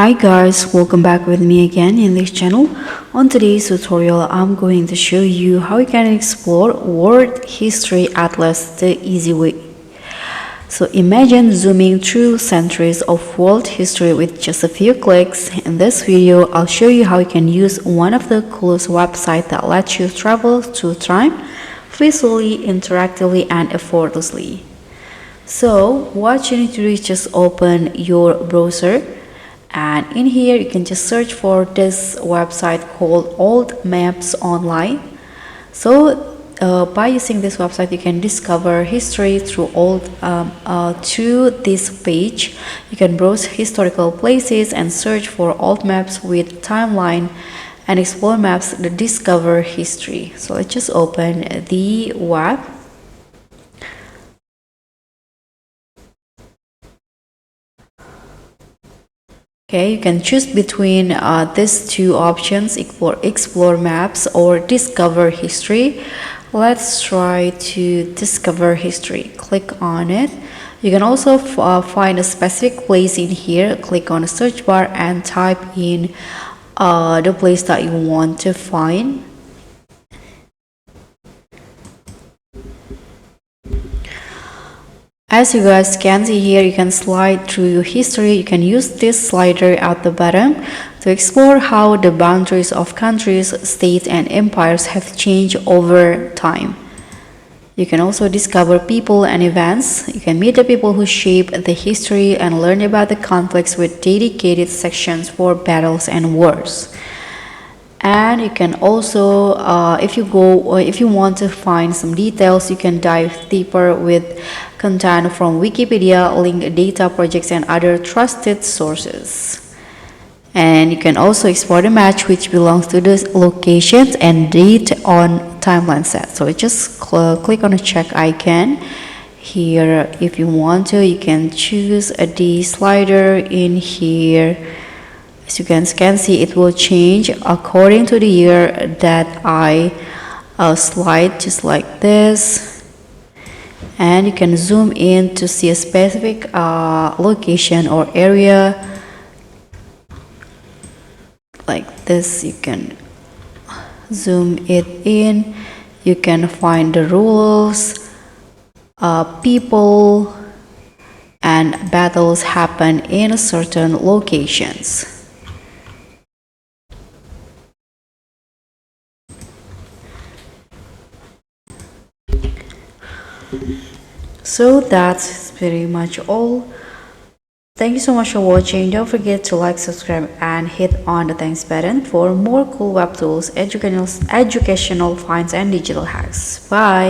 Hi guys, welcome back with me again in this channel. On today's tutorial, I'm going to show you how you can explore World History Atlas the easy way. So imagine zooming through centuries of world history with just a few clicks. In this video, I'll show you how you can use one of the coolest websites that lets you travel through time visually, interactively, and effortlessly. So what you need to do is just open your browser, and in here you can just search for this website called Old Maps Online. So by using this website, you can discover history through through this page. You can browse historical places and search for old maps with timeline and explore maps that discover history. So let's just open the web. Okay, you can choose between these two options, explore maps or discover history. Let's try to discover history. Click on it. You can also find a specific place in here. Click on the search bar and type in the place that you want to find. As you guys can see here, you can slide through your history. You can use this slider at the bottom to explore how the boundaries of countries, states, and empires have changed over time. You can also discover people and events. You can meet the people who shaped the history and learn about the conflicts with dedicated sections for battles and wars. And you can also, if you want to find some details, you can dive deeper with content from Wikipedia, linked data projects, and other trusted sources. And you can also explore the match which belongs to the locations and date on timeline set. So just click on the check icon here. If you want to, you can choose the slider in here. As you can see, it will change according to the year that I slide, just like this. And you can zoom in to see a specific location or area. Like this, you can zoom it in. You can find the rules, people, and battles happen in certain locations. So that's pretty much all. Thank you so much for watching. Don't forget to like, subscribe, and hit on the thanks button for more cool web tools, educational finds, and digital hacks. Bye.